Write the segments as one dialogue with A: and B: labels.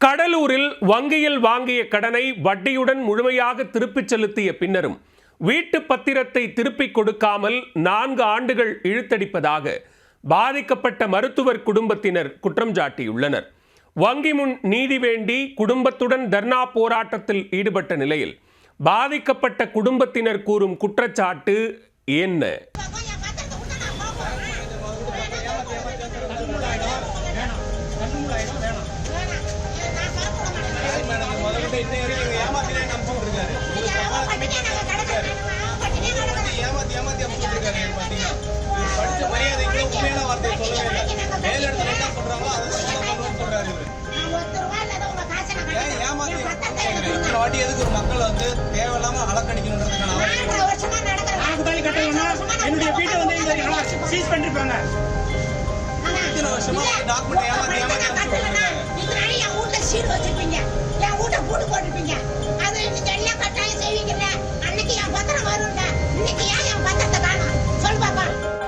A: கடலூரில் வங்கியில் வாங்கிய கடனை வட்டியுடன் முழுமையாக திருப்பிச் செலுத்திய பின்னரும் வீட்டு பத்திரத்தை திருப்பிக் கொடுக்காமல் 4 ஆண்டுகள் இழுத்தடிப்பதாக பாதிக்கப்பட்ட மருத்துவர் குடும்பத்தினர் குற்றம் சாட்டியுள்ளனர். வங்கி முன் நீதி வேண்டி குடும்பத்துடன் தர்ணா போராட்டத்தில் ஈடுபட்ட நிலையில் பாதிக்கப்பட்ட குடும்பத்தினர் கூறும் குற்றச்சாட்டு என்ன?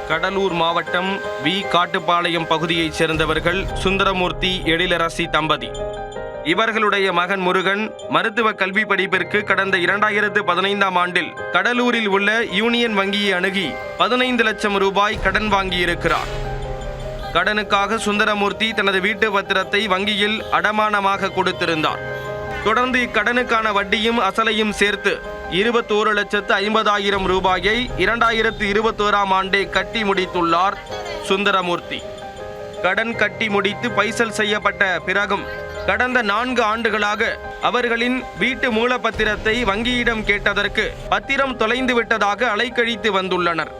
B: கடலூர் மாவட்டம் வி காட்டுப்பாளையம் பகுதியைச் சேர்ந்தவர்கள் சுந்தரமூர்த்தி எழிலரசி தம்பதி. இவர்களுடைய மகன் முருகன் மருத்துவ கல்வி படிப்பிற்கு கடந்த 2015ஆம் ஆண்டில் கடலூரில் உள்ள யூனியன் வங்கியை அணுகி 15 லட்சம் ரூபாய் கடன் வாங்கியிருக்கிறார். கடனுக்காக சுந்தரமூர்த்தி தனது வீட்டு பத்திரத்தை வங்கியில் அடமானமாக கொடுத்திருந்தார். தொடர்ந்து இக்கடனுக்கான வட்டியும் அசலையும் சேர்த்து 21,50,000 ரூபாயை 2021ஆம் ஆண்டே கட்டி முடித்துள்ளார் சுந்தரமூர்த்தி. கடன் கட்டி முடித்து பைசல் செய்யப்பட்ட பிறகும் கடந்த 4 ஆண்டுகளாக அவர்களின் வீட்டு மூலப்பத்திரத்தை வங்கியிடம் கேட்டதற்கு பத்திரம் தொலைந்து விட்டதாக அலைக்கழித்து வந்துள்ளனர்.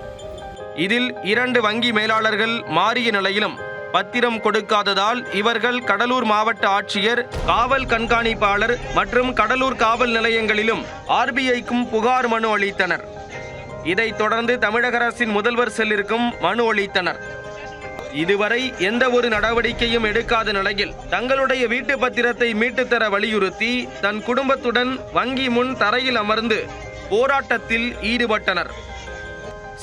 B: இதில் 2 வங்கி மேலாளர்கள் மாறிய நிலையிலும் பத்திரம் கொடுக்காததால் இவர்கள் கடலூர் மாவட்ட ஆட்சியர், காவல் கண்காணிப்பாளர் மற்றும் கடலூர் காவல் நிலையங்களிலும் RBIக்கும் புகார் மனு அளித்தனர். இதைத் தொடர்ந்து தமிழக அரசின் முதல்வர் செல்லிற்கும் மனு அளித்தனர். இதுவரை எந்த ஒரு நடவடிக்கையும் எடுக்காத நிலையில் தங்களுடைய வீட்டு பத்திரத்தை மீட்டுத்தர வலியுறுத்தி தன் குடும்பத்துடன் வங்கி முன் தரையில் அமர்ந்து போராட்டத்தில் ஈடுபட்டனர்.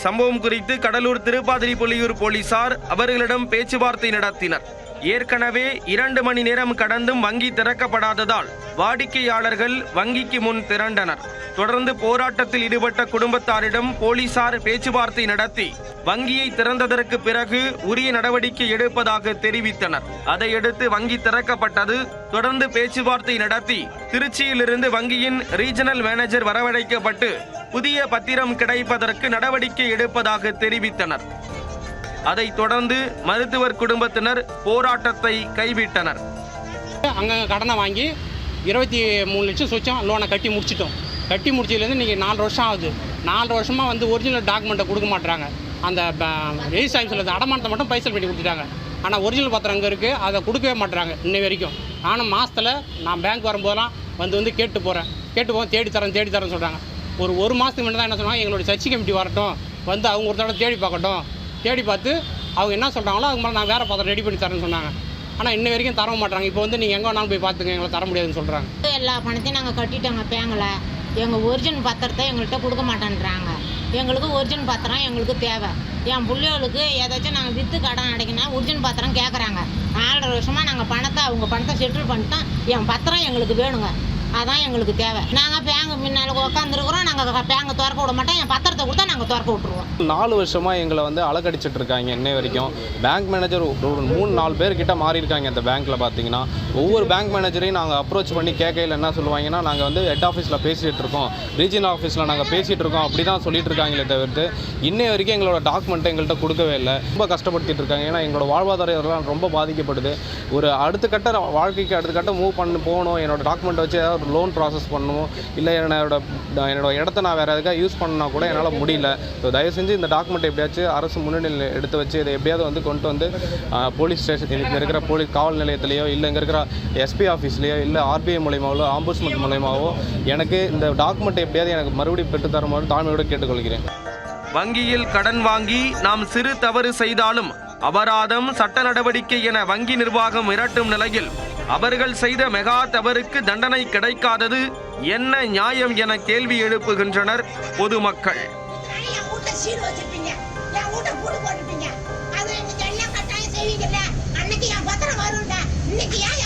B: சம்பவம் குறித்து கடலூர் திருப்பாதிரிப்புலியூர் போலீசார் அவர்களிடம் பேச்சுவார்த்தை நடத்தினர். ஏற்கனவே 2 மணி நேரம் கடந்தும் வங்கி திறக்கப்படாததால் வாடிக்கையாளர்கள் வங்கிக்கு முன் திரண்டனர். தொடர்ந்து போராட்டத்தில் ஈடுபட்ட குடும்பத்தாரிடம் போலீசார் பேச்சுவார்த்தை நடத்தி வங்கியை திறந்ததற்கு பிறகு உரிய நடவடிக்கை எடுப்பதாக தெரிவித்தனர். அதையடுத்து வங்கி திறக்கப்பட்டது. தொடர்ந்து பேச்சுவார்த்தை நடத்தி திருச்சியிலிருந்து வங்கியின் ரீஜனல் மேனேஜர் வரவழைக்கப்பட்டு புதிய பத்திரம் கிடைப்பதற்கு நடவடிக்கை எடுப்பதாக தெரிவித்தனர். அதைத் தொடர்ந்து மருத்துவர் குடும்பத்தினர் போராட்டத்தை கைவிட்டனர்.
C: அங்கே கடனை வாங்கி 23 லட்சம் சொச்சம் லோனை கட்டி முடிச்சிட்டோம். கட்டி முடிச்சதுலேருந்து இன்றைக்கி 4 வருஷம் ஆகுது. 4 வருஷமாக வந்து ஒரிஜினல் டாக்குமெண்ட்டை கொடுக்க மாட்டுறாங்க. அந்த ரெஜிஸ்டர் ஆஃபீஸில் அடமானத்தை மட்டும் பைசல் பண்ணி கொடுத்துட்டாங்க. ஆனால் ஒரிஜினல் பத்திரம் அங்கே இருக்குது, அதை கொடுக்கவே மாட்டுறாங்க இன்னை வரைக்கும். ஆனால் மாதத்தில் நான் பேங்க் வரும்போதெல்லாம் வந்து கேட்டு போகிறேன் தேடி தரேன்னு சொல்கிறாங்க. ஒரு மாதத்துக்கு முன்னாடி தான் என்ன சொன்னாங்க, எங்களுடைய சர்ச்சை கமிட்டி வரட்டும், வந்து அவங்க ஒரு தடவை தேடி பார்க்கட்டும், தேடி பார்த்து அவங்க என்ன சொல்கிறாங்களோ அதுக்கு மேலே நான் வேறு பத்திரம் ரெடி பண்ணி தரேன்னு சொன்னாங்க. ஆனால் இன்ன வரைக்கும் தர மாட்டாங்க. இப்போ வந்து நீங்கள் எங்கே வேணாலும் போய் பார்த்துங்க, எங்களை தர முடியாதுன்னு சொல்கிறாங்க.
D: எல்லா பணத்தையும் நாங்கள் கட்டிட்டோங்க பேங்கில். எங்கள் ஒரிஜினல் பத்திரத்தை எங்கள்கிட்ட கொடுக்க மாட்டேன்றாங்க. எங்களுக்கு ஒரிஜினல் பத்திரம் எங்களுக்கு தேவை. என் பிள்ளைகளுக்கு ஏதாச்சும் நாங்கள் விற்று கடன் அடைக்கணும் ஒரிஜினல் பத்திரம் கேட்குறாங்க. 4.5 வருஷமாக நாங்கள் அவங்க பணத்தை செட்டில் பண்ணிட்டோம். என் பத்திரம் எங்களுக்கு வேணுங்க, அதான் எங்களுக்கு தேவை. நாங்கள் பேங்க் முன்னால் உட்காந்துருக்குறோம், நாங்கள் பேங்கை திறக்க விட மாட்டோம். என் பத்திரத்தை கொடுத்தா நாங்கள் திறக்க விட்டுருவோம்.
E: 4 வருஷமாக எங்களை வந்து அலக்கடிச்சிட்டு இருக்காங்க. இன்னை வரைக்கும் பேங்க் மேனேஜர் ஒரு 3-4 பேர்கிட்ட மாறி இருக்காங்க. இந்த பேங்க்கில் பார்த்தீங்கன்னா ஒவ்வொரு பேங்க் மேனேஜரையும் நாங்கள் அப்ரோச் பண்ணி கேட்கையில் என்ன சொல்லுவாங்கன்னா, நாங்கள் வந்து ஹெட் ஆஃபீஸில் பேசிகிட்டு இருக்கோம், ரீஜனல் ஆஃபீஸில் நாங்கள் பேசிகிட்டு இருக்கோம், அப்படி தான் சொல்லிட்டு இருக்காங்களே தவிர்த்து இன்னை வரைக்கும் எங்களோட டாக்குமெண்ட்டை எங்கள்கிட்ட கொடுக்கவே இல்லை. ரொம்ப கஷ்டப்படுத்திட்டு இருக்காங்க. ஏன்னா எங்களோட வாழ்வாதாரம் ரொம்ப பாதிக்கப்படுது. ஒரு அடுத்த கட்ட வாழ்க்கைக்கு அடுத்த கட்ட மூவ் பண்ணி போகணும், என்னோட டாக்குமெண்ட் வச்சு ஏதாவது லோன் ப்ராசஸ் பண்ணணும், இல்லை என்னோட இடத்த நான் வேறு எதுக்காக யூஸ் பண்ணால் கூட என்னால் முடியல. ஸோ தயவு செஞ்சு இந்த டாக்குமெண்ட் எப்படியாச்சும் அரசு முன்னணியில் எடுத்து வச்சு இதை எப்படியாவது வந்து கொண்டு வந்து போலீஸ் ஸ்டேஷன் இங்கே இருக்கிற காவல் நிலையத்திலேயோ இல்லை இங்கே இருக்கிற SP ஆஃபீஸ்லேயோ இல்லை RBI மூலயமாவோ ஆம்புட்ஸ்மன் மூலயமாவோ எனக்கு இந்த டாக்குமெண்ட்டை எப்படியாவது எனக்கு மறுபடியும் பெற்றுத்தருமாறு தாழ்மையோடு கேட்டுக்கொள்கிறேன்.
B: வங்கியில் கடன் வாங்கி நாம் சிறு தவறு செய்தாலும் அபராதம், சட்ட நடவடிக்கை என வங்கி நிர்வாகம் மிரட்டும் நிலையில் அவர்கள் செய்த மெகா தவறுக்கு தண்டனை கிடைக்காதது என்ன நியாயம் என கேள்வி எழுப்புகின்றனர் பொதுமக்கள்.
D: அன்னைக்கு என் பத்திரம் வரும்டா, இன்னைக்கு ஏன்